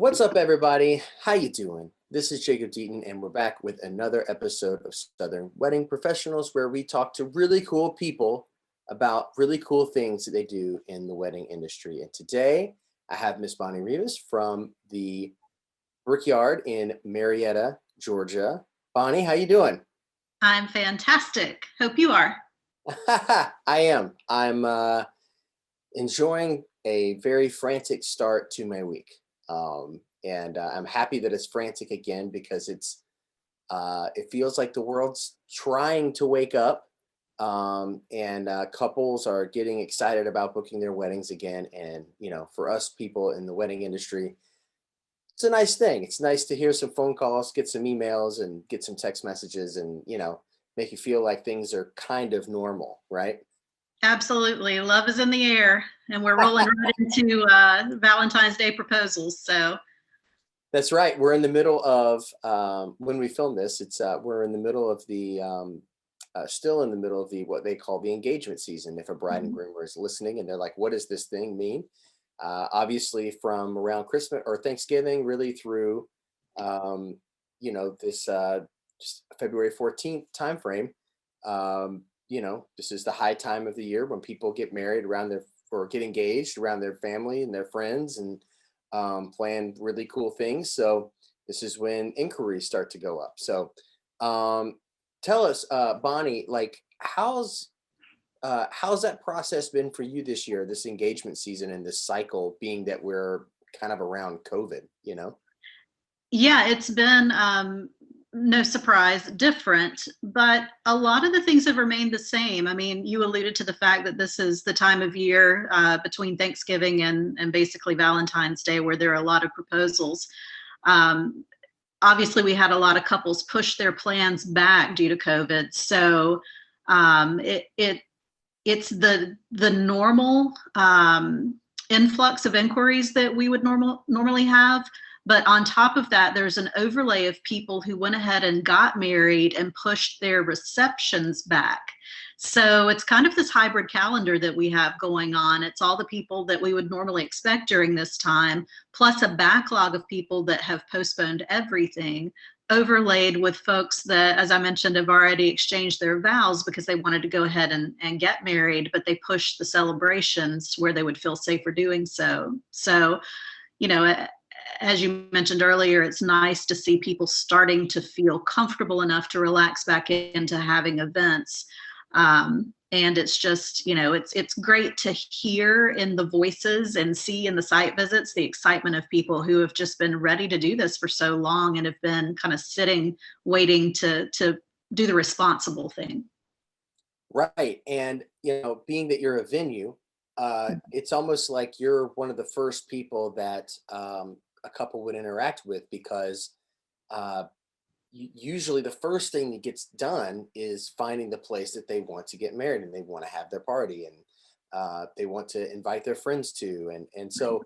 What's up, everybody? How you doing? This is Jacob Deaton, and we're back with another episode of Southern Wedding Professionals, where we talk to really cool people about really cool things that they do in the wedding industry. And today, I have Miss Buckner Reavis from the Brickyard in Marietta, Georgia. Bonnie, how you doing? I'm fantastic. Hope you are. I am. I'm enjoying a very frantic start to my week. And I'm happy that it's frantic again because it feels like the world's trying to wake up, and couples are getting excited about booking their weddings again. And for us people in the wedding industry, it's a nice thing. It's nice to hear some phone calls, get some emails, and get some text messages, and make you feel like things are kind of normal, right? Absolutely. Love is in the air, and we're rolling right into Valentine's Day proposals. So That's right. We're in the middle of when we film this. We're in the middle of the still in the middle of the what they call the engagement season. If a bride and groom is listening and they're like, "What does this thing mean?" Obviously, from around Christmas or Thanksgiving, really through this just February 14th timeframe. This is the high time of the year when people get married or get engaged around their family and their friends and plan really cool things. So this is when inquiries start to go up. So tell us, Bonnie, like how's that process been for you this year, this engagement season and this cycle, being that we're kind of around COVID, yeah, it's been no surprise, different, but a lot of the things have remained the same. I mean, you alluded to the fact that this is the time of year between Thanksgiving and basically Valentine's Day where there are a lot of proposals. Obviously, we had a lot of couples push their plans back due to COVID. So it's the normal influx of inquiries that we would normally have. But on top of that, there's an overlay of people who went ahead and got married and pushed their receptions back. So it's kind of this hybrid calendar that we have going on. It's all the people that we would normally expect during this time, plus a backlog of people that have postponed everything, overlaid with folks that, as I mentioned, have already exchanged their vows because they wanted to go ahead and get married, but they pushed the celebrations where they would feel safer doing so. So, as you mentioned earlier, it's nice to see people starting to feel comfortable enough to relax back into having events. And it's just, it's great to hear in the voices and see in the site visits the excitement of people who have just been ready to do this for so long and have been kind of sitting, waiting to do the responsible thing. Right. And, being that you're a venue, it's almost like you're one of the first people that a couple would interact with, because usually the first thing that gets done is finding the place that they want to get married and they want to have their party and they want to invite their friends to. And so,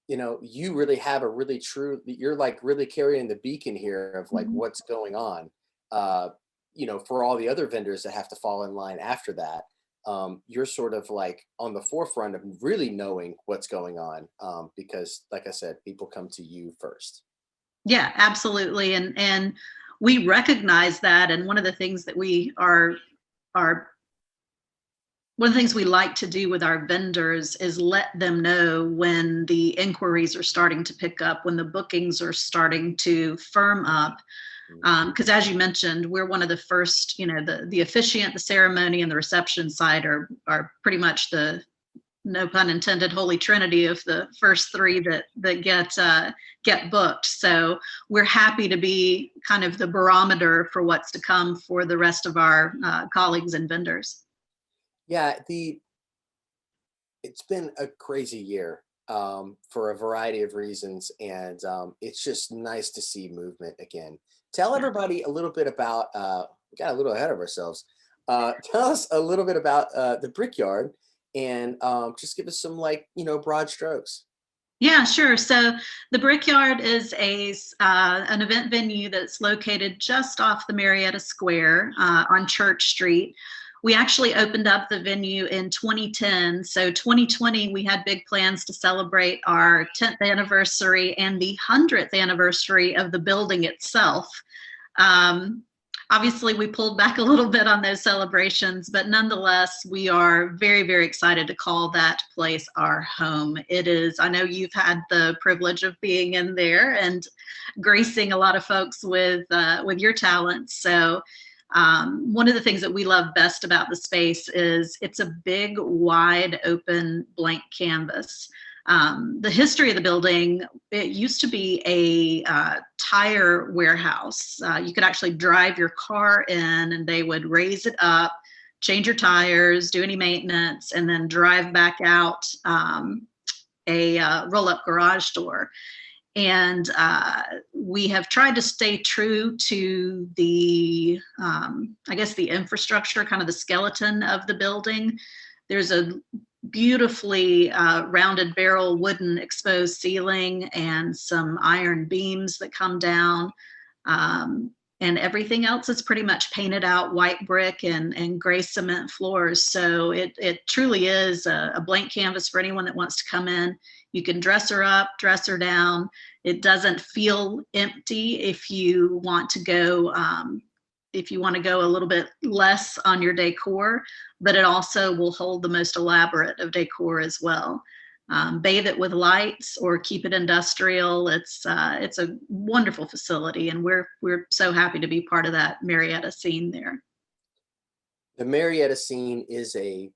you really have you're like really carrying the beacon here of like what's going on, for all the other vendors that have to fall in line after that. You're sort of like on the forefront of really knowing what's going on, because like I said, people come to you first. Yeah, absolutely. And we recognize that. And one of the things that one of the things we like to do with our vendors is let them know when the inquiries are starting to pick up, when the bookings are starting to firm up. Because as you mentioned, we're one of the first, the officiant, the ceremony, and the reception side are pretty much the, no pun intended, holy trinity of the first three that get booked. So we're happy to be kind of the barometer for what's to come for the rest of our colleagues and vendors. Yeah, it's been a crazy year for a variety of reasons, and it's just nice to see movement again. Tell everybody a little bit about, we got a little ahead of ourselves. Tell us a little bit about the Brickyard, and just give us some broad strokes. Yeah, sure. So the Brickyard is an event venue that's located just off the Marietta Square on Church Street. We actually opened up the venue in 2010. So 2020, we had big plans to celebrate our 10th anniversary and the 100th anniversary of the building itself. Obviously, we pulled back a little bit on those celebrations, but nonetheless, we are very, very excited to call that place our home. It is, I know you've had the privilege of being in there and gracing a lot of folks with your talents. So one of the things that we love best about the space is it's a big, wide open blank canvas. The history of the building, it used to be a tire warehouse. You could actually drive your car in and they would raise it up, change your tires, do any maintenance, and then drive back out a roll-up garage door. And we have tried to stay true to the, I guess, the infrastructure, kind of the skeleton of the building. There's a beautifully rounded barrel wooden exposed ceiling and some iron beams that come down. And everything else is pretty much painted out white brick and gray cement floors. So it truly is a blank canvas for anyone that wants to come in. You can dress her up, dress her down. It doesn't feel empty if you want to go a little bit less on your decor, but it also will hold the most elaborate of decor as well. Bathe it with lights or keep it industrial. It's a wonderful facility, and we're so happy to be part of that Marietta Scene there. The Marietta Scene is a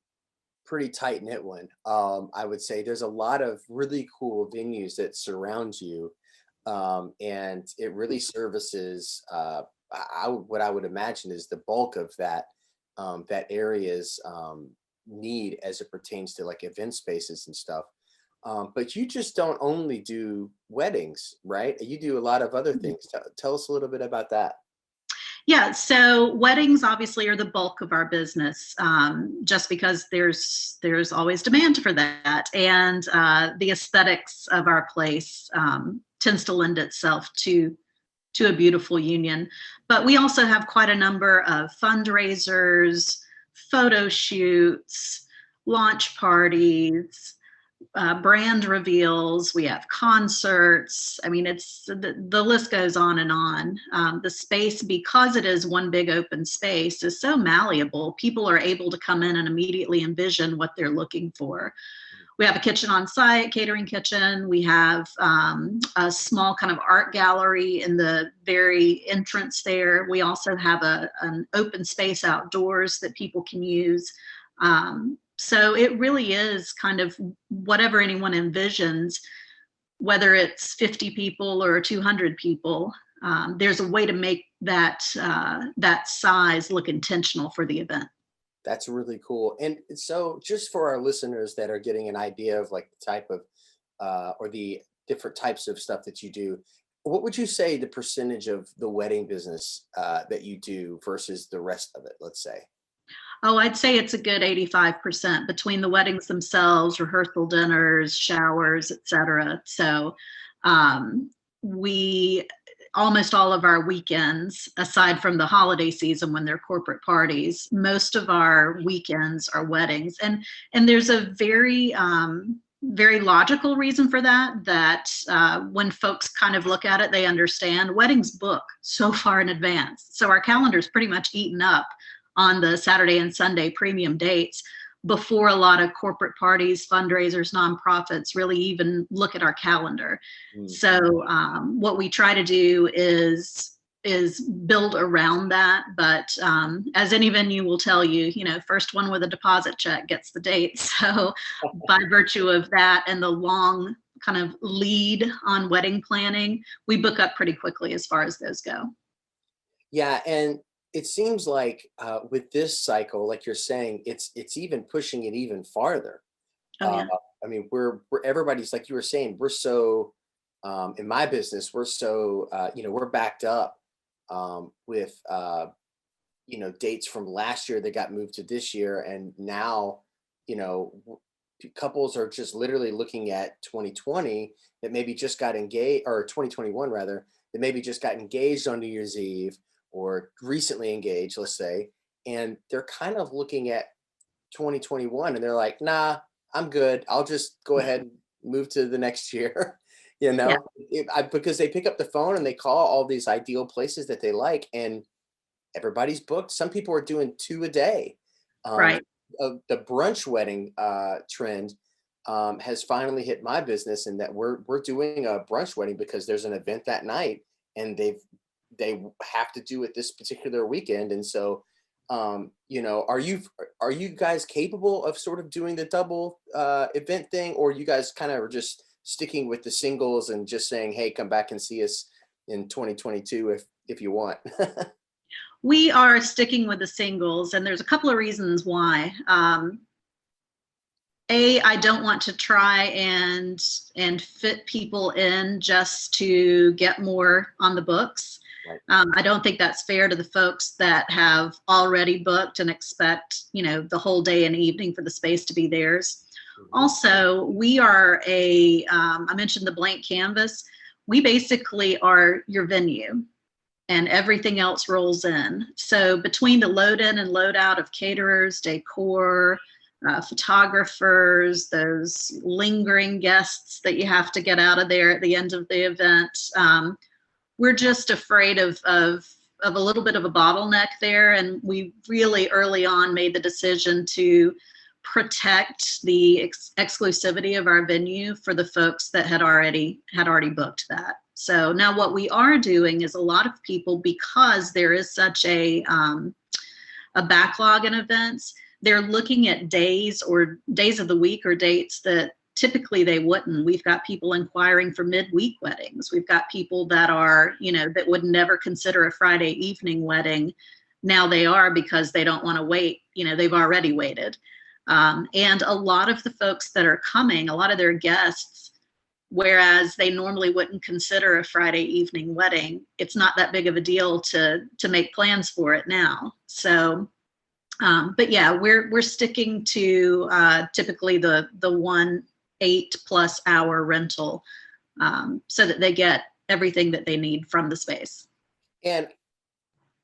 pretty tight knit one. I would say there's a lot of really cool venues that surround you, and it really services what I would imagine is the bulk of that area's need as it pertains to like event spaces and stuff. But you just don't only do weddings, right? You do a lot of other things. Tell us a little bit about that. Yeah, so weddings obviously are the bulk of our business, just because there's always demand for that, and the aesthetics of our place tends to lend itself to a beautiful union. But we also have quite a number of fundraisers, photo shoots, launch parties, brand reveals. We have concerts. I mean, it's the list goes on and on. The space, because it is one big open space, is so malleable. People are able to come in and immediately envision what they're looking for. We have a kitchen on site, catering kitchen. We have a small kind of art gallery in the very entrance there. We also have an open space outdoors that people can use. So it really is kind of whatever anyone envisions, whether it's 50 people or 200 people, there's a way to make that size look intentional for the event. That's really cool. And so just for our listeners that are getting an idea of like the type of or the different types of stuff that you do, what would you say the percentage of the wedding business that you do versus the rest of it, let's say? Oh, I'd say it's a good 85% between the weddings themselves, rehearsal dinners, showers, etc. So we almost all of our weekends, aside from the holiday season when they're corporate parties, most of our weekends are weddings. And there's a very very logical reason for that when folks kind of look at it, they understand weddings book so far in advance. So our calendar is pretty much eaten up on the Saturday and Sunday premium dates before a lot of corporate parties, fundraisers, nonprofits really even look at our calendar. So what we try to do is build around that. But as any venue will tell you, first one with a deposit check gets the date. So by virtue of that and the long kind of lead on wedding planning, we book up pretty quickly as far as those go. Yeah, and it seems like with this cycle, like you're saying, it's even pushing it even farther. Oh, yeah. I mean, we're everybody's like you were saying, we're so in my business, we're so we're backed up with dates from last year that got moved to this year, and now couples are just literally looking at 2020 that maybe just got engaged, or 2021 rather, that maybe just got engaged on New Year's Eve or recently engaged, let's say, and they're kind of looking at 2021 and they're like, nah, I'm good. I'll just go ahead and move to the next year. You Yeah, know, because they pick up the phone and they call all these ideal places that they like, and everybody's booked. Some people are doing 2 a day. Um, right. the brunch wedding trend has finally hit my business, in that we're doing a brunch wedding because there's an event that night, and they have to do it this particular weekend. And so, you know, are you guys capable of sort of doing the double event thing, or you guys kind of are just sticking with the singles and just saying, hey, come back and see us in 2022 if you want? We are sticking with the singles, and there's a couple of reasons why. I don't want to try and fit people in just to get more on the books. Right. I don't think that's fair to the folks that have already booked and expect, you know, the whole day and evening for the space to be theirs. Also, we are I mentioned the blank canvas. We basically are your venue, and everything else rolls in. So between the load in and load out of caterers, decor, photographers, those lingering guests that you have to get out of there at the end of the event, we're just afraid of a little bit of a bottleneck there. And we really early on made the decision to protect the exclusivity of our venue for the folks that had already booked that. So now what we are doing is, a lot of people, because there is such a backlog in events, they're looking at days of the week or dates that typically they wouldn't. We've got people inquiring for midweek weddings. We've got people that are, you know, that would never consider a Friday evening wedding. Now they are, because they don't want to wait. You know, they've already waited. And a lot of the folks that are coming, a lot of their guests, whereas they normally wouldn't consider a Friday evening wedding, it's not that big of a deal to make plans for it now. So, but yeah, we're sticking to typically the 8+ hour rental, so that they get everything that they need from the space. And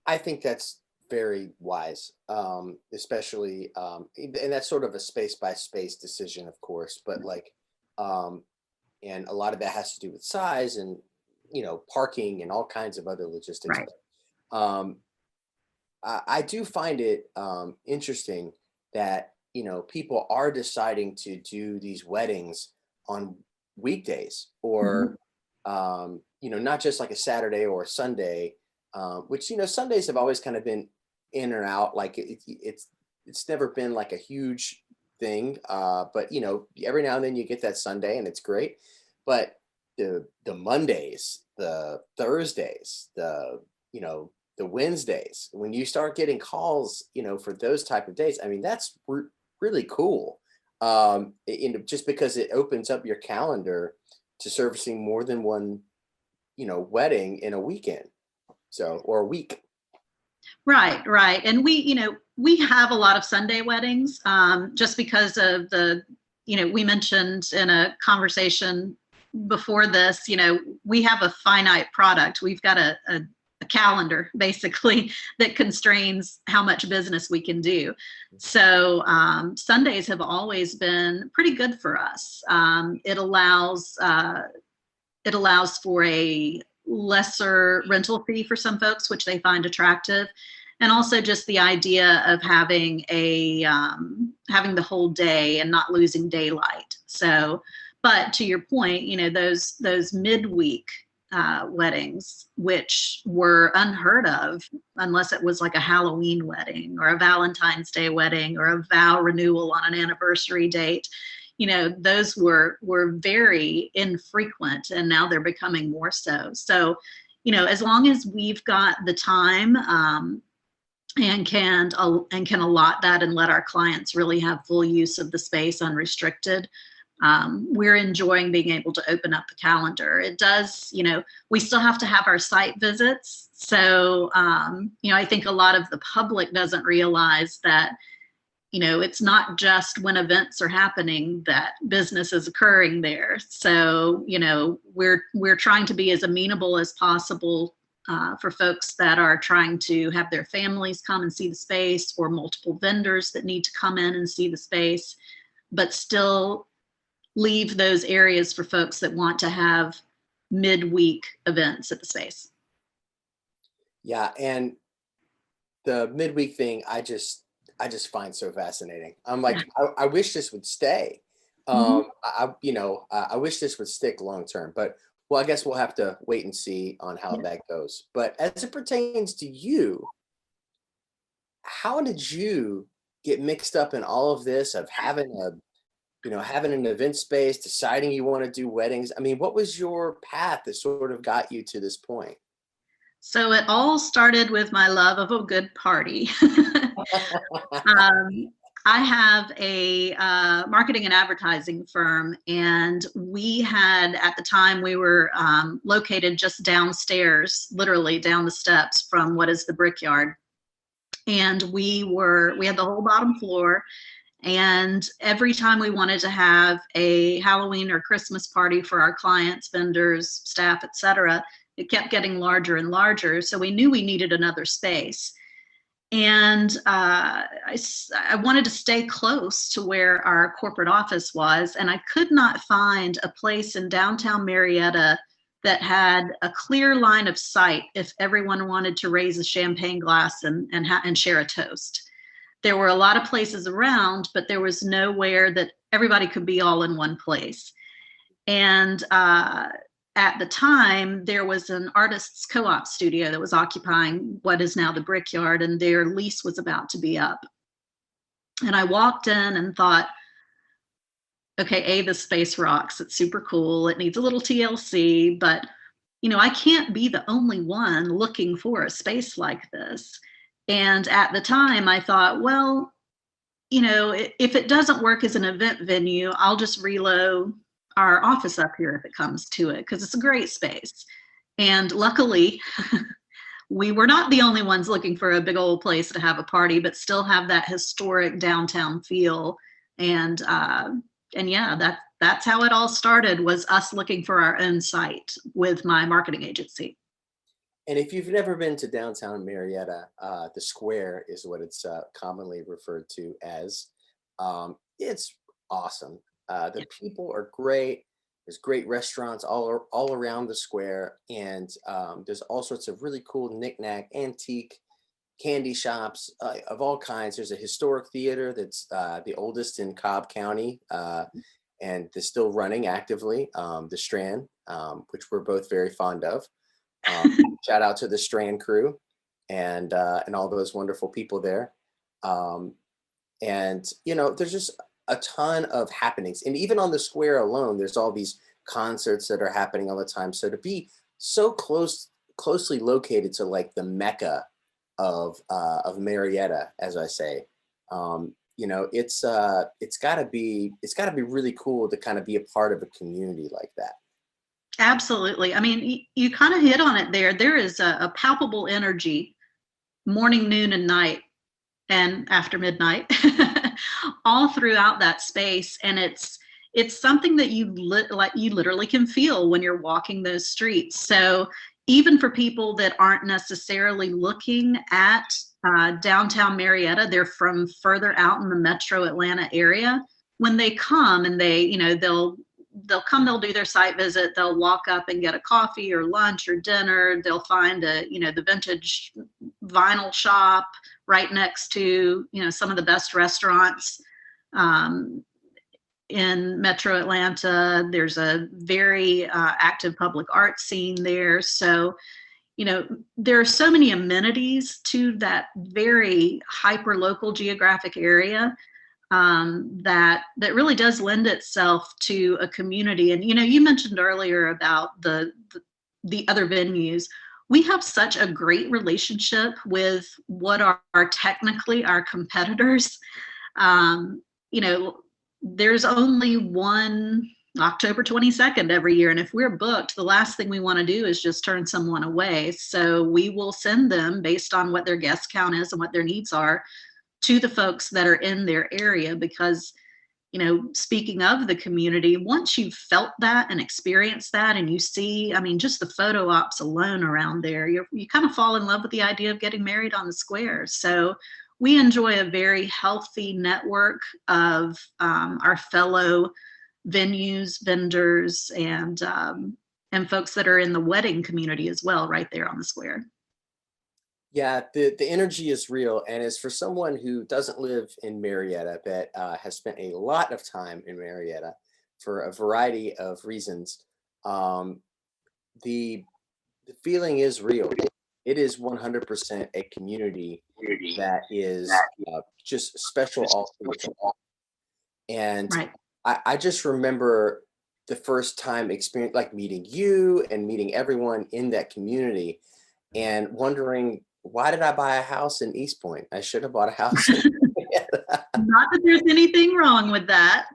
I think that's very wise, especially, and that's sort of a space by space decision, of course, but like, and a lot of that has to do with size and, you know, parking and all kinds of other logistics. Right. But, I do find it interesting that, you know, people are deciding to do these weddings on weekdays, or, you know, not just like a Saturday or a Sunday, which, you know, Sundays have always kind of been in and out. Like it's never been like a huge thing. But, you know, every now and then you get that Sunday and it's great. But the Mondays, the Thursdays, you know, the Wednesdays, when you start getting calls, you know, for those type of days, I mean, that's really cool. Just because it opens up your calendar to servicing more than one, you know, wedding in a weekend. So, or a week. Right. And we have a lot of Sunday weddings, just because of we mentioned in a conversation before this, you know, we have a finite product. We've got a calendar basically that constrains how much business we can do. So Sundays have always been pretty good for us. It allows for a lesser rental fee for some folks, which they find attractive, and also just the idea of having having the whole day and not losing daylight. So, but to your point, you know, those midweek weddings, which were unheard of unless it was like a Halloween wedding or a Valentine's Day wedding or a vow renewal on an anniversary date. You know, those were very infrequent, and now they're becoming more so. So, you know, as long as we've got the time and can allot that and let our clients really have full use of the space unrestricted, we're enjoying being able to open up the calendar. It does, you know, we still have to have our site visits. So, you know, I think a lot of the public doesn't realize that, you know, it's not just when events are happening that business is occurring there. So, you know, we're trying to be as amenable as possible for folks that are trying to have their families come and see the space, or multiple vendors that need to come in and see the space, but still leave those areas for folks that want to have midweek events at the space. Yeah, and the midweek thing, I just find so fascinating. I'm like, I wish this would stay. I wish this would stick long term, but well, I guess we'll have to wait and see on how that goes. But as it pertains to you, how did you get mixed up in all of this of having having an event space, deciding you want to do weddings? I mean, what was your path that sort of got you to this point? So it all started with my love of a good party. I have a marketing and advertising firm, and we had, at the time, we were located just downstairs, literally down the steps from what is the Brickyard. And we had the whole bottom floor. And every time we wanted to have a Halloween or Christmas party for our clients, vendors, staff, etc., it kept getting larger and larger. So we knew we needed another space. And I wanted to stay close to where our corporate office was. And I could not find a place in downtown Marietta that had a clear line of sight if everyone wanted to raise a champagne glass and share a toast. There were a lot of places around, but there was nowhere that everybody could be all in one place. And at the time, there was an artists co-op studio that was occupying what is now the Brickyard, and their lease was about to be up. And I walked in and thought, okay, the space rocks. It's super cool. It needs a little TLC, but I can't be the only one looking for a space like this. And at the time I thought, well, if it doesn't work as an event venue, I'll just reload our office up here if it comes to it, because it's a great space. And luckily, we were not the only ones looking for a big old place to have a party, but still have that historic downtown feel. And yeah, that's how it all started, was us looking for our own site with my marketing agency. And if you've never been to downtown Marietta, the Square is what it's commonly referred to as. It's awesome. The people are great. There's great restaurants all around the square, and there's all sorts of really cool knickknack, antique candy shops of all kinds. There's a historic theater that's the oldest in Cobb County, and is still running actively. The Strand, which we're both very fond of. Shout out to the Strand crew and all those wonderful people there. And there's just a ton of happenings, and even on the square alone, there's all these concerts that are happening all the time. So to be so closely located to like the mecca of Marietta, as I say, it's got to be really cool to kind of be a part of a community like that. Absolutely. I mean, you kind of hit on it there. There is a palpable energy morning, noon, and night, and after midnight, all throughout that space. And it's something that you literally can feel when you're walking those streets. So even for people that aren't necessarily looking at downtown Marietta, they're from further out in the metro Atlanta area. When they come and they'll do their site visit, they'll walk up and get a coffee or lunch or dinner. They'll find the vintage vinyl shop right next to, some of the best restaurants in metro Atlanta. There's a very active public art scene there. So, there are so many amenities to that very hyper local geographic area that really does lend itself to a community. And you mentioned earlier about the other venues. We have such a great relationship with what are technically our competitors. There's only one October 22nd every year, and if we're booked, the last thing we want to do is just turn someone away. So we will send them based on what their guest count is and what their needs are to the folks that are in their area, because speaking of the community, once you've felt that and experienced that, and you see, I mean, just the photo ops alone around there, you kind of fall in love with the idea of getting married on the square. So we enjoy a very healthy network of our fellow venues, vendors, and folks that are in the wedding community as well, right there on the square. Yeah, the energy is real, and as for someone who doesn't live in Marietta but has spent a lot of time in Marietta for a variety of reasons, um, the the feeling is real. It is 100% a community that is just special all to itself. And Right. I just remember the first time experience, like meeting you and meeting everyone in that community, and wondering, why did I buy a house in East Point? I should have bought a house in Not that there's anything wrong with that.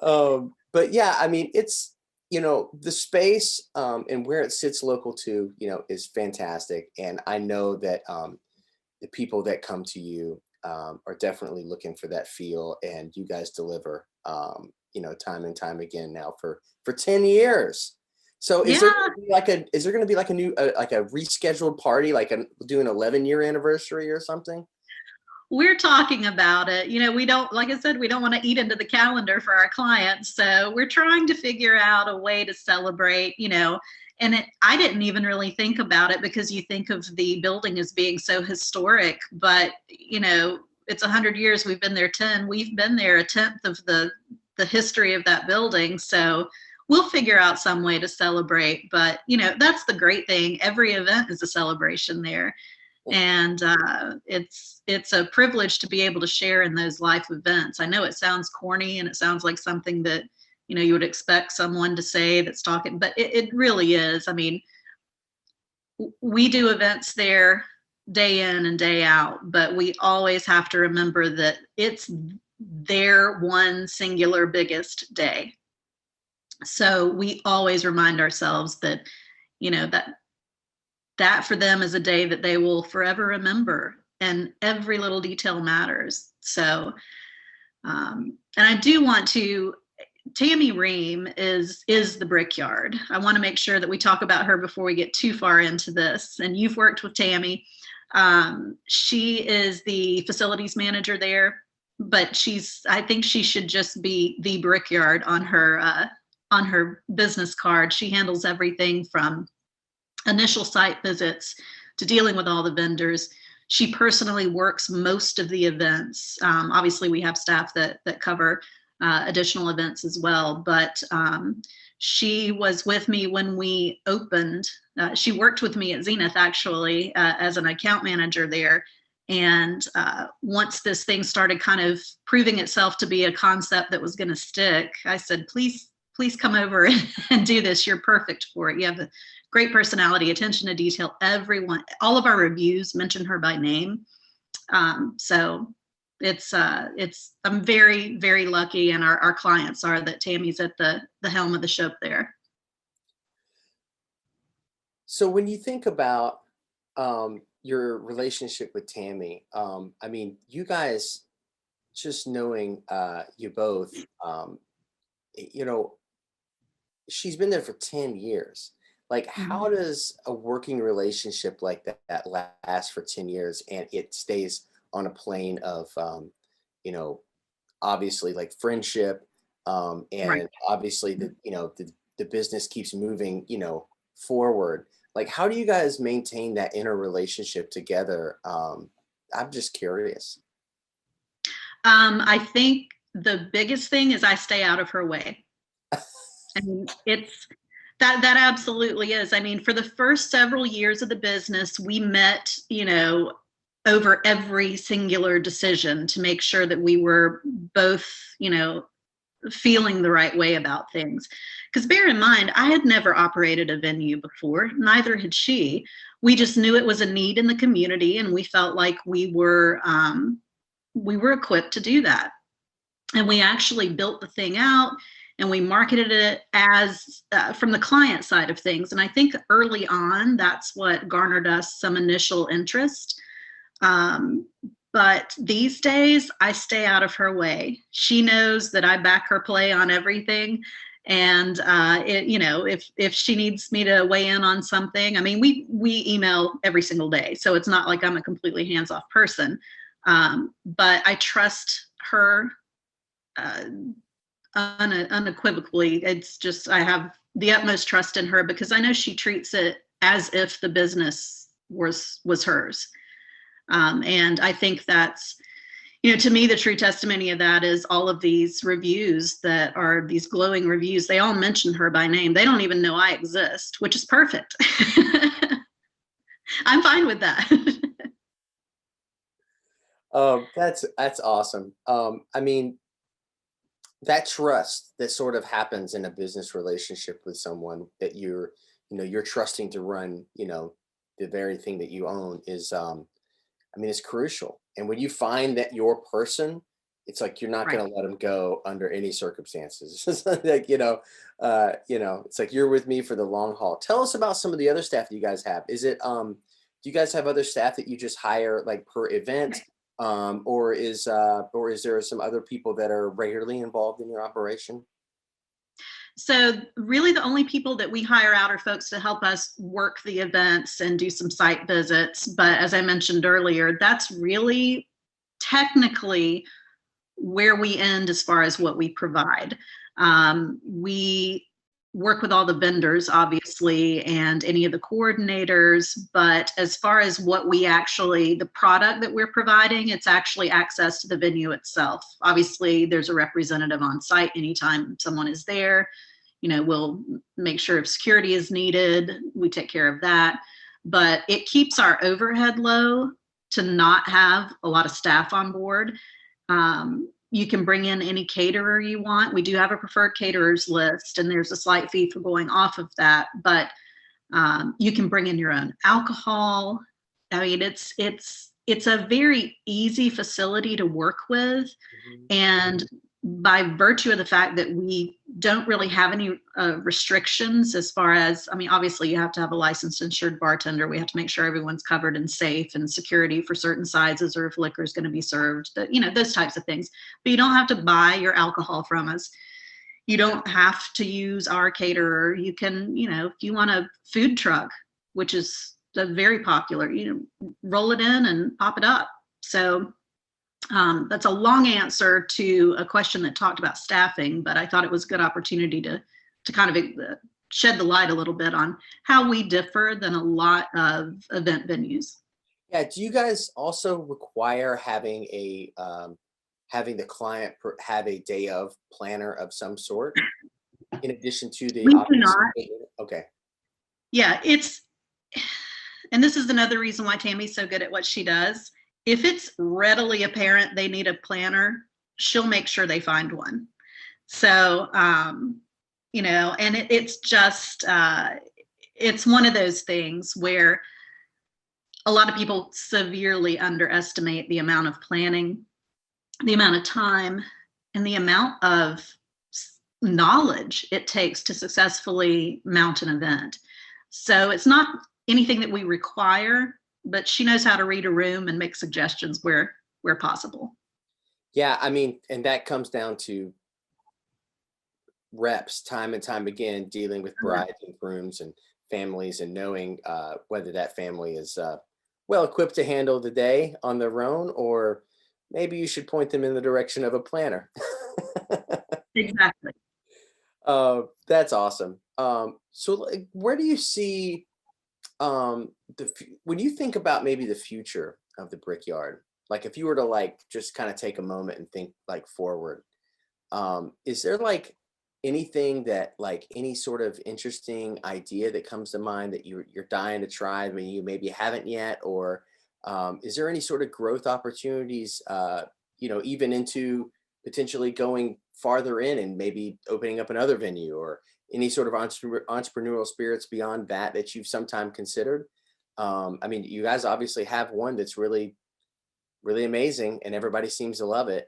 But yeah, I mean, it's, the space and where it sits local to, is fantastic. And I know that the people that come to you are definitely looking for that feel, and you guys deliver, time and time again now for 10 years. So is there Yeah. gonna be like a is there going to be like a new like a rescheduled party, like do an 11-year anniversary or something? We're talking about it. We don't, like I said, we don't want to eat into the calendar for our clients. So we're trying to figure out a way to celebrate, and I didn't even really think about it, because you think of the building as being so historic, but, it's 100 years. We've been there 10. We've been there a tenth of the history of that building. So we'll figure out some way to celebrate. But, that's the great thing. Every event is a celebration there. And it's a privilege to be able to share in those life events. I know it sounds corny, and it sounds like something that you would expect someone to say that's talking, but it really is. I mean, we do events there day in and day out, but we always have to remember that it's their one singular biggest day. So we always remind ourselves that that for them is a day that they will forever remember, and every little detail matters. So, and I do want to, Tammy Ream is the Brickyard. I want to make sure that we talk about her before we get too far into this. And you've worked with Tammy. She is the facilities manager there, but I think she should just be the Brickyard on her business card. She handles everything from initial site visits to dealing with all the vendors. She personally works most of the events. Obviously, we have staff that cover additional events as well, but she was with me when we opened. She worked with me at Zenith, actually, as an account manager there. And once this thing started kind of proving itself to be a concept that was going to stick, I said, please come over and do this. You're perfect for it. You have a great personality, attention to detail. All of our reviews mention her by name. So I'm very, very lucky, and our clients are, that Tammy's at the helm of the ship there. So when you think about your relationship with Tammy, I mean, you guys, just knowing you both, she's been there for 10 years. Like, how does a working relationship like that last for 10 years, and it stays on a plane of, obviously like friendship, and Right. obviously the business keeps moving, forward. Like, how do you guys maintain that inner relationship together? I'm just curious. I think the biggest thing is I stay out of her way. I mean, it's that absolutely is. I mean, for the first several years of the business, we met, over every singular decision to make sure that we were both, feeling the right way about things. Because bear in mind, I had never operated a venue before, neither had she. We just knew it was a need in the community, and we felt like we were equipped to do that. And we actually built the thing out, and we marketed it as from the client side of things. And I think early on, that's what garnered us some initial interest. But these days, I stay out of her way. She knows that I back her play on everything. And if she needs me to weigh in on something, I mean, we email every single day, so it's not like I'm a completely hands-off person. But I trust her unequivocally. It's just I have the utmost trust in her because I know she treats it as if the business was hers. And I think that's, to me, the true testimony of that is all of these reviews that are these glowing reviews. They all mention her by name. They don't even know I exist, which is perfect. I'm fine with that. That's awesome. I mean, that trust that sort of happens in a business relationship with someone that you're trusting to run, the very thing that you own is, it's crucial. And when you find that your person, it's like you're not Right. going to let them go under any circumstances. It's like, it's like you're with me for the long haul. Tell us about some of the other staff that you guys have. Is it, do you guys have other staff that you just hire like per event? Or is there some other people that are regularly involved in your operation? So really the only people that we hire out are folks to help us work the events and do some site visits. But as I mentioned earlier, that's really technically where we end as far as what we provide. We work with all the vendors, obviously, and any of the coordinators. But as far as what the product that we're providing, it's actually access to the venue itself. Obviously, there's a representative on site anytime someone is there. We'll make sure if security is needed, we take care of that. But it keeps our overhead low to not have a lot of staff on board. You can bring in any caterer you want. We do have a preferred caterers list, and there's a slight fee for going off of that. But you can bring in your own alcohol. I mean, it's a very easy facility to work with, and by virtue of the fact that we don't really have any restrictions as far as, obviously you have to have a licensed insured bartender. We have to make sure everyone's covered and safe, and security for certain sizes, or if liquor is going to be served, those types of things. But you don't have to buy your alcohol from us. You don't have to use our caterer. You can, if you want a food truck, which is very popular, roll it in and pop it up. So that's a long answer to a question that talked about staffing, but I thought it was a good opportunity to kind of shed the light a little bit on how we differ than a lot of event venues. Yeah. Do you guys also require having having the client have a day of planner of some sort in addition to the? We do not. Okay. Yeah, and this is another reason why Tammy's so good at what she does. If it's readily apparent they need a planner, she'll make sure they find one. So, and it's just, it's one of those things where a lot of people severely underestimate the amount of planning, the amount of time, and the amount of knowledge it takes to successfully mount an event. So it's not anything that we require, but she knows how to read a room and make suggestions where possible. Yeah, and that comes down to reps time and time again, dealing with brides and grooms and families, and knowing whether that family is well equipped to handle the day on their own, or maybe you should point them in the direction of a planner. Exactly. That's awesome. So where do you see when you think about maybe the future of the Brickyard, like if you were to just kind of take a moment and think forward, is there anything that any sort of interesting idea that comes to mind that you're dying to try, you maybe haven't yet, or is there any sort of growth opportunities, even into potentially going farther in and maybe opening up another venue, or any sort of entrepreneurial spirits beyond that you've sometime considered? You guys obviously have one that's really, really amazing, and everybody seems to love it.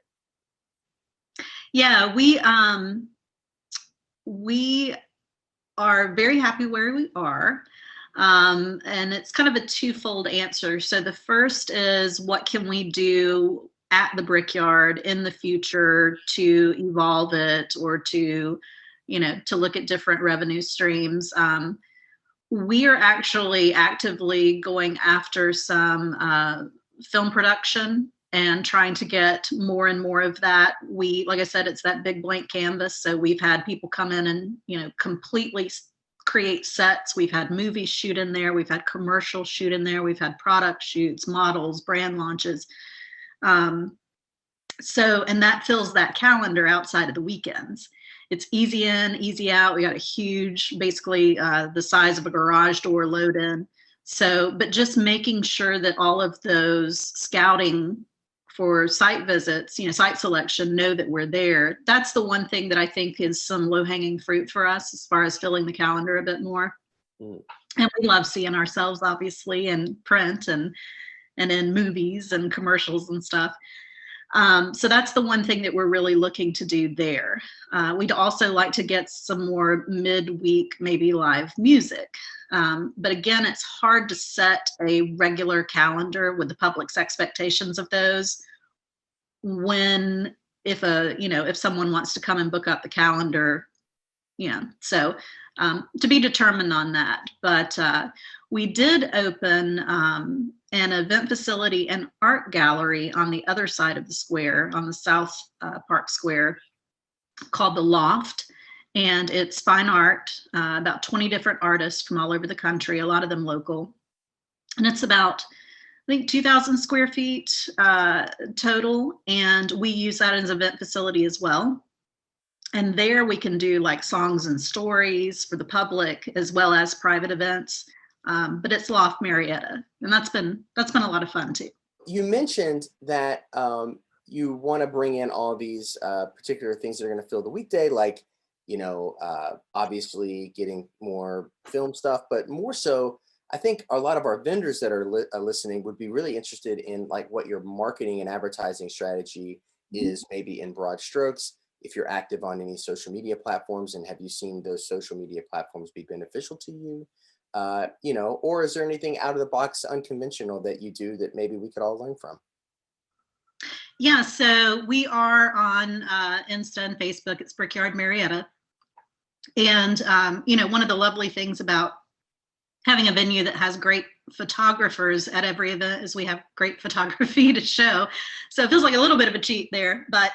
Yeah, we are very happy where we are. And it's kind of a twofold answer. So the first is, what can we do at the Brickyard in the future to evolve it, or to, to look at different revenue streams? We are actually actively going after some film production and trying to get more and more of that. Like I said, it's that big blank canvas. So we've had people come in and, completely create sets. We've had movies shoot in there. We've had commercials shoot in there. We've had product shoots, models, brand launches. And that fills that calendar outside of the weekends. It's easy in, easy out. We got a huge, basically the size of a garage door load in. So, but just making sure that all of those scouting for site visits, site selection, know that we're there. That's the one thing that I think is some low-hanging fruit for us as far as filling the calendar a bit more. And we love seeing ourselves, obviously, in print and in movies and commercials and stuff. So that's the one thing that we're really looking to do there. We'd also like to get some more midweek, maybe live music. But again, it's hard to set a regular calendar with the public's expectations of those if someone wants to come and book up the calendar, so to be determined on that. But we did open an event facility and art gallery on the other side of the square, on the South Park Square, called the Loft. And it's fine art, about 20 different artists from all over the country, a lot of them local. And it's about, I think, 2,000 square feet total. And we use that as an event facility as well. And there we can do like songs and stories for the public, as well as private events. But it's Loft Marietta, and that's been a lot of fun too. You mentioned that you want to bring in all these particular things that are going to fill the weekday, like obviously getting more film stuff, but more so, I think a lot of our vendors that are listening would be really interested in like what your marketing and advertising strategy is, maybe in broad strokes. If you're active on any social media platforms, and have you seen those social media platforms be beneficial to you? Or is there anything out of the box unconventional that you do that maybe we could all learn from? Yeah, so we are on Insta and Facebook. It's Brickyard Marietta. And, one of the lovely things about having a venue that has great photographers at every event is we have great photography to show. So it feels like a little bit of a cheat there. But,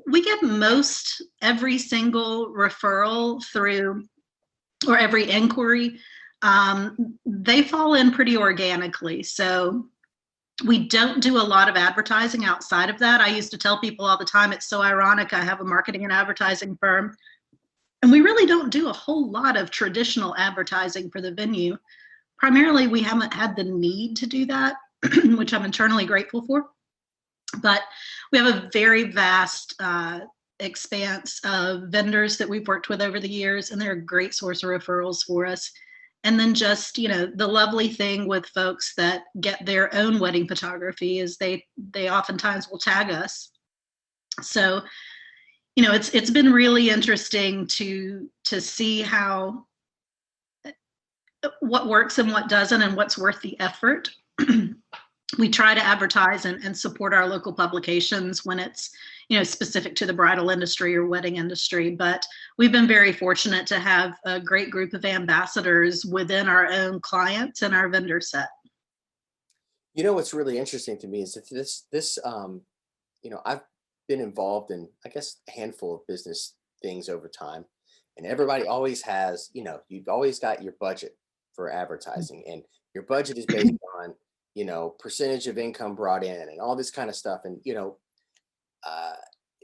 we get most every single referral through, or every inquiry, they fall in pretty organically. So we don't do a lot of advertising outside of that. I used to tell people all the time, it's so ironic, I have a marketing and advertising firm, and we really don't do a whole lot of traditional advertising for the venue. Primarily, we haven't had the need to do that, which I'm eternally grateful for. But we have a very vast expanse of vendors that we've worked with over the years, and they're a great source of referrals for us. And then just, the lovely thing with folks that get their own wedding photography is they oftentimes will tag us. So, it's been really interesting to see what works and what doesn't, and what's worth the effort. We try to advertise and support our local publications when it's, specific to the bridal industry or wedding industry. But we've been very fortunate to have a great group of ambassadors within our own clients and our vendor set. What's really interesting to me is that this I've been involved in, I guess, a handful of business things over time, and everybody always has, you've always got your budget for advertising, and your budget is based on percentage of income brought in and all this kind of stuff. And,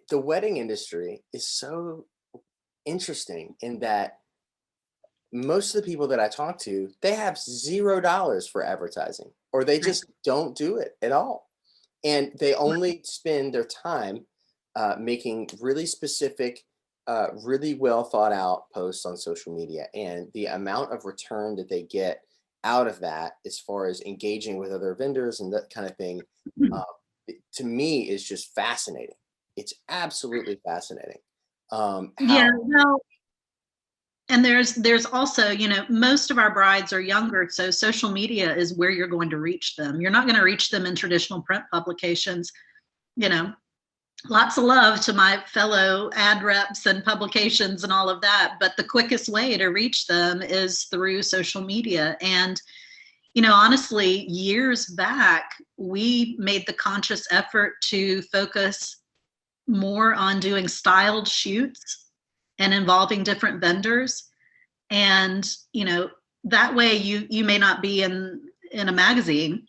the wedding industry is so interesting in that most of the people that I talk to, they have $0 for advertising, or they just don't do it at all. And they only spend their time making really specific, really well thought out posts on social media. And the amount of return that they get out of that, as far as engaging with other vendors and that kind of thing, to me is just fascinating. It's absolutely fascinating. Yeah, well, And there's also, you know, most of our brides are younger, so social media is where you're going to reach them. You're not going to reach them in traditional print publications. You know, lots of love to my fellow ad reps and publications and all of that, but the quickest way to reach them is through social media. And, you know, honestly, years back, we made the conscious effort to focus more on doing styled shoots and involving different vendors. And, you know, that way you may not be in a magazine,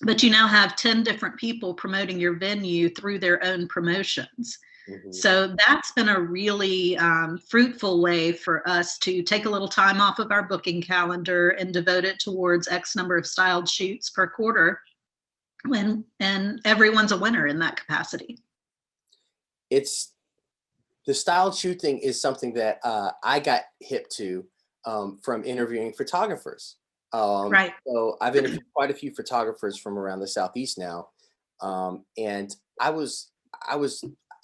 but you now have 10 different people promoting your venue through their own promotions. Mhm. So that's been a really fruitful way for us to take a little time off of our booking calendar and devote it towards X number of styled shoots per quarter, and everyone's a winner in that capacity. It's the style shoot thing is something that I got hip to from interviewing photographers. Right. So I've interviewed quite a few photographers from around the Southeast now, and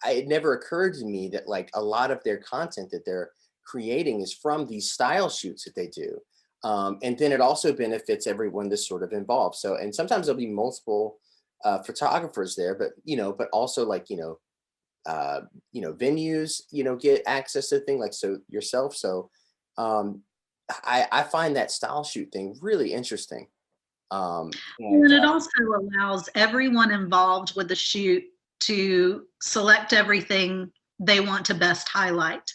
it never occurred to me that like a lot of their content that they're creating is from these style shoots that they do, and then it also benefits everyone that's sort of involved. So, and sometimes there'll be multiple photographers there, but but also like venues, get access to things like so yourself. So um, I find that style shoot thing really interesting. And And it also allows everyone involved with the shoot to select everything they want to best highlight.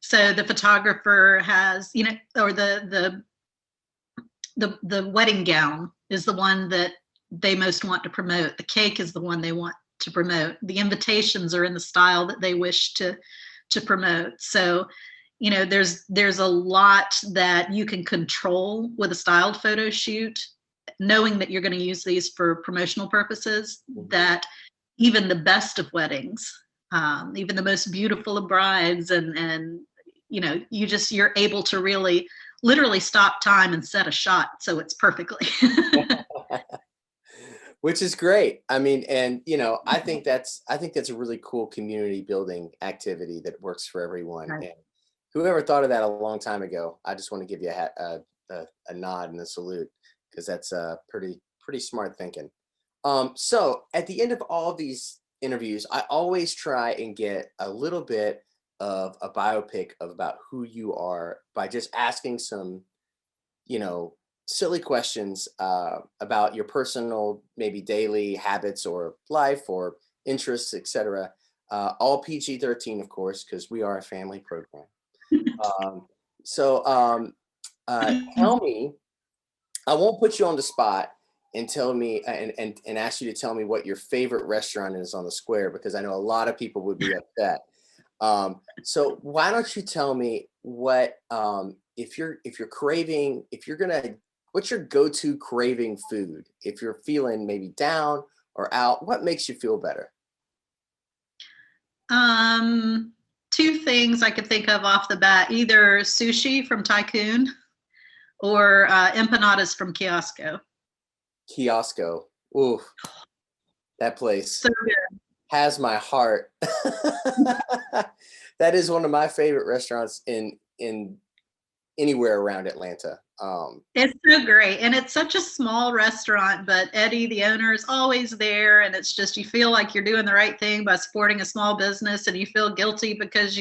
So the photographer has, you know, or the wedding gown is the one that they most want to promote. The cake is the one they want to promote. The invitations are in the style that they wish to promote. So, you know, there's a lot that you can control with a styled photo shoot, knowing that you're going to use these for promotional purposes, that even the best of weddings, even the most beautiful of brides, and you know, you're able to really literally stop time and set a shot so it's perfectly. which is great. I mean, and I think that's a really cool community building activity that works for everyone. Right. And whoever thought of that a long time ago, I just want to give you a nod and a salute because that's pretty smart thinking. So at the end of all these interviews, I always try and get a little bit of a biopic of about who you are by just asking some, you know, silly questions about your personal, maybe daily habits or life or interests, etc. All PG-13, of course, because we are a family program. Um, so tell me, I won't put you on the spot and tell me and ask you to tell me what your favorite restaurant is on the square because I know a lot of people would be upset. So why don't you tell me what if you're craving what's your go-to craving food if you're feeling maybe down or out? What makes you feel better? Two things I could think of off the bat: either sushi from Tycoon or empanadas from Kiosko. Kiosko. Ooh, that place So good. has my heart. That is one of my favorite restaurants in anywhere around Atlanta. It's so great. And it's such a small restaurant, but Eddie, the owner, is always there. And it's just, you feel like you're doing the right thing by supporting a small business, and you feel guilty because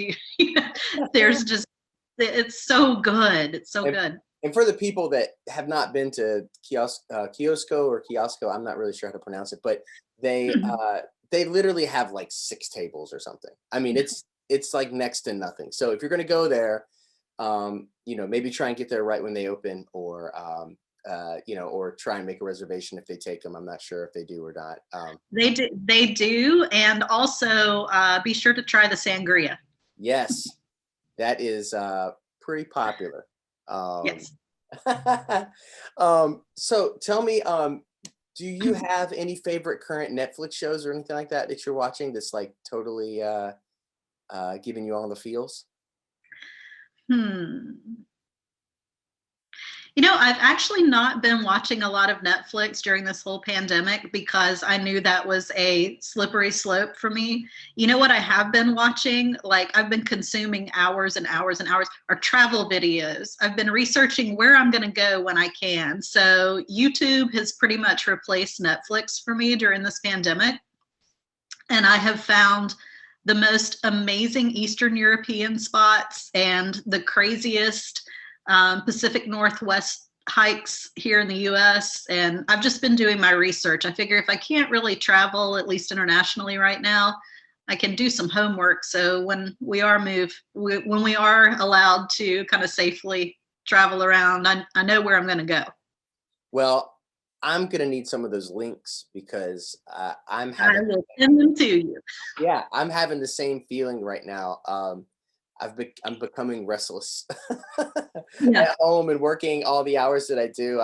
there's just, it's so good. It's so good. And for the people that have not been to Kiosko or Kiosko, I'm not really sure how to pronounce it, but they literally have like 6 tables or something. I mean, it's like next to nothing. So if you're going to go there, maybe try and get there right when they open, or or try and make a reservation if they take them. I'm not sure if they do or not. They do, and also be sure to try the sangria. Yes, that is pretty popular. Yes. So tell me, do you have any favorite current Netflix shows or anything like that you're watching that's like totally giving you all the feels? Hmm. I've actually not been watching a lot of Netflix during this whole pandemic because I knew that was a slippery slope for me. You know what I have been watching? Like, I've been consuming hours and hours and hours are travel videos. I've been researching where I'm going to go when I can. So YouTube has pretty much replaced Netflix for me during this pandemic. And I have found the most amazing Eastern European spots and the craziest Pacific Northwest hikes here in the US. And I've just been doing my research. I figure if I can't really travel, at least internationally right now, I can do some homework. So when we are when we are allowed to kind of safely travel around, I know where I'm going to go. Well, I'm going to need some of those links because I will send them to you. Yeah, I'm having the same feeling right now. I'm becoming restless at home and working all the hours that I do.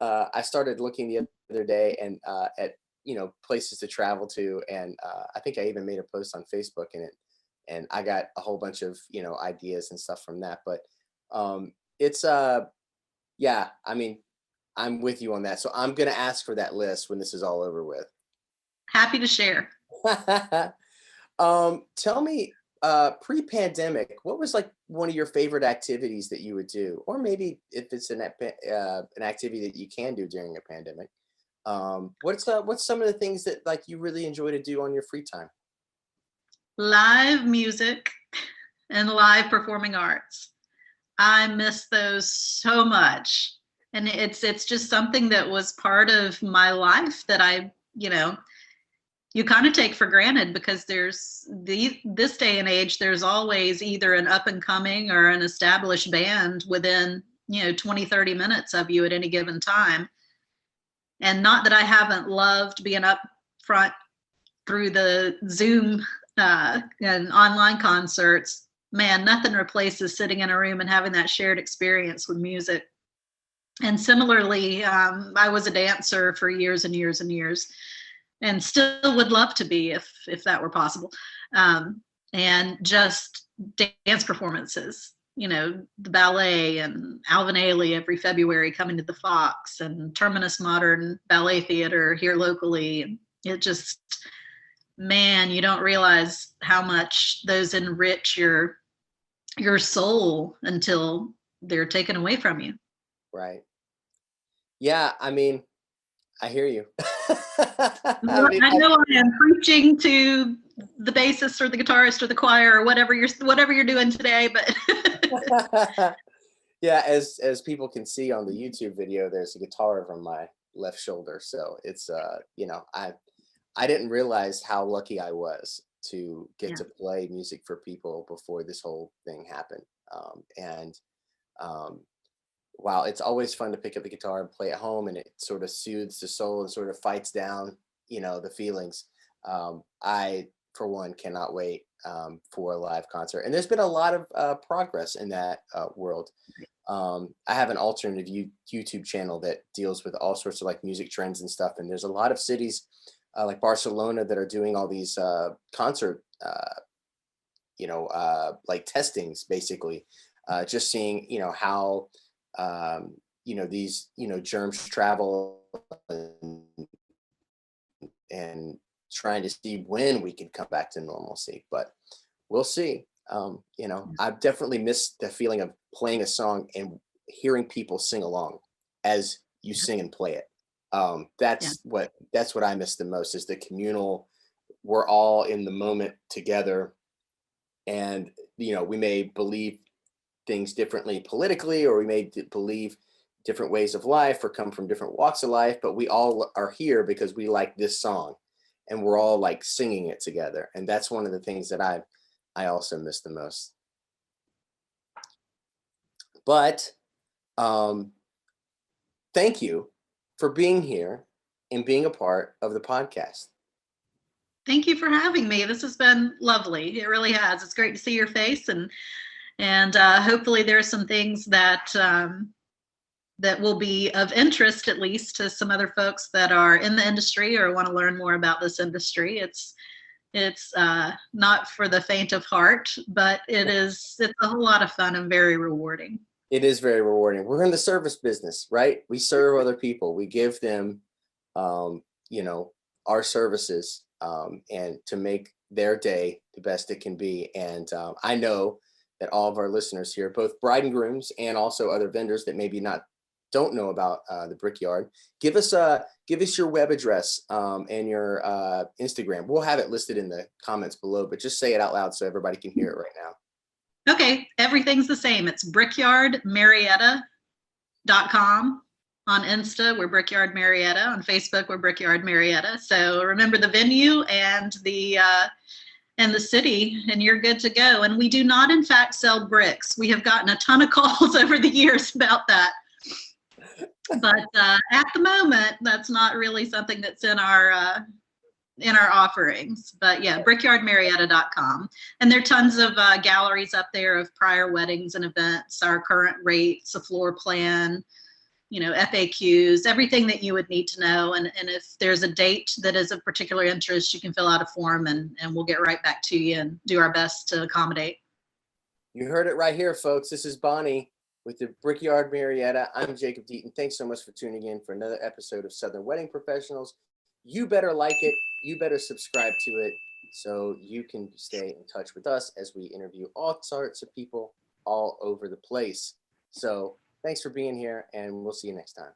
I started looking the other day and at places to travel to, and I think I even made a post on Facebook in it, and I got a whole bunch of ideas and stuff from that. But it's yeah, I mean, I'm with you on that. So I'm gonna ask for that list when this is all over with. Happy to share. Tell me, pre-pandemic, what was like one of your favorite activities that you would do, or maybe if it's an activity that you can do during a pandemic? What's some of the things that like you really enjoy to do on your free time? Live music and live performing arts. I miss those so much. And it's just something that was part of my life that you kind of take for granted, because this day and age, there's always either an up and coming or an established band within 20, 30 minutes of you at any given time. And not that I haven't loved being up front through the Zoom and online concerts. Man, nothing replaces sitting in a room and having that shared experience with music. And similarly, I was a dancer for years and years and years, and still would love to be if that were possible. And just dance performances, the ballet and Alvin Ailey every February coming to the Fox, and Terminus Modern Ballet Theater here locally. It just, man, you don't realize how much those enrich your soul until they're taken away from you. Right. Yeah, I mean, I hear you. I know I am preaching to the bassist or the guitarist or the choir or whatever you're doing today, but yeah, as people can see on the YouTube video, there's a guitar over my left shoulder. So it's I didn't realize how lucky I was to get to play music for people before this whole thing happened. Wow, it's always fun to pick up the guitar and play at home, and it sort of soothes the soul and sort of fights down, the feelings. I, for one, cannot wait for a live concert. And there's been a lot of progress in that world. I have an alternative YouTube channel that deals with all sorts of like music trends and stuff. And there's a lot of cities like Barcelona that are doing all these concert, like testings, basically, just seeing, how these germs travel, and trying to see when we can come back to normalcy. But we'll see. I've definitely missed the feeling of playing a song and hearing people sing along as you sing and play it. That's what I miss the most, is the communal, we're all in the moment together, and we may believe things differently politically, or we may believe different ways of life or come from different walks of life, but we all are here because we like this song, and we're all like singing it together. And that's one of the things that I also miss the most. But thank you for being here and being a part of the podcast. Thank you for having me. This has been lovely. It really has. It's great to see your face, and hopefully there are some things that that will be of interest, at least to some other folks that are in the industry or want to learn more about this industry. It's not for the faint of heart, but it's a whole lot of fun and very rewarding. It is very rewarding. We're in the service business, right? We serve other people. We give them, you know, our services, and to make their day the best it can be. And I know that all of our listeners here, both bride and grooms, and also other vendors that maybe don't know about the Brickyard, give us your web address, and your Instagram. We'll have it listed in the comments below, but just say it out loud so everybody can hear it right now. Okay, everything's the same. It's brickyardmarietta.com. On Insta, we're Brickyard Marietta. On Facebook, we're Brickyard Marietta. So remember the venue and the city, and you're good to go. And we do not, in fact, sell bricks. We have gotten a ton of calls over the years about that. But at the moment, that's not really something that's in our offerings. But yeah, brickyardmarietta.com. And there are tons of galleries up there of prior weddings and events, our current rates, a floor plan, you know, FAQs, everything that you would need to know. And if there's a date that is of particular interest, you can fill out a form and we'll get right back to you and do our best to accommodate. You heard it right here, folks. This is Bonnie with the Brickyard Marietta. I'm Jacob Deaton. Thanks so much for tuning in for another episode of Southern Wedding Professionals. You better like it. You better subscribe to it so you can stay in touch with us as we interview all sorts of people all over the place. So thanks for being here, and we'll see you next time.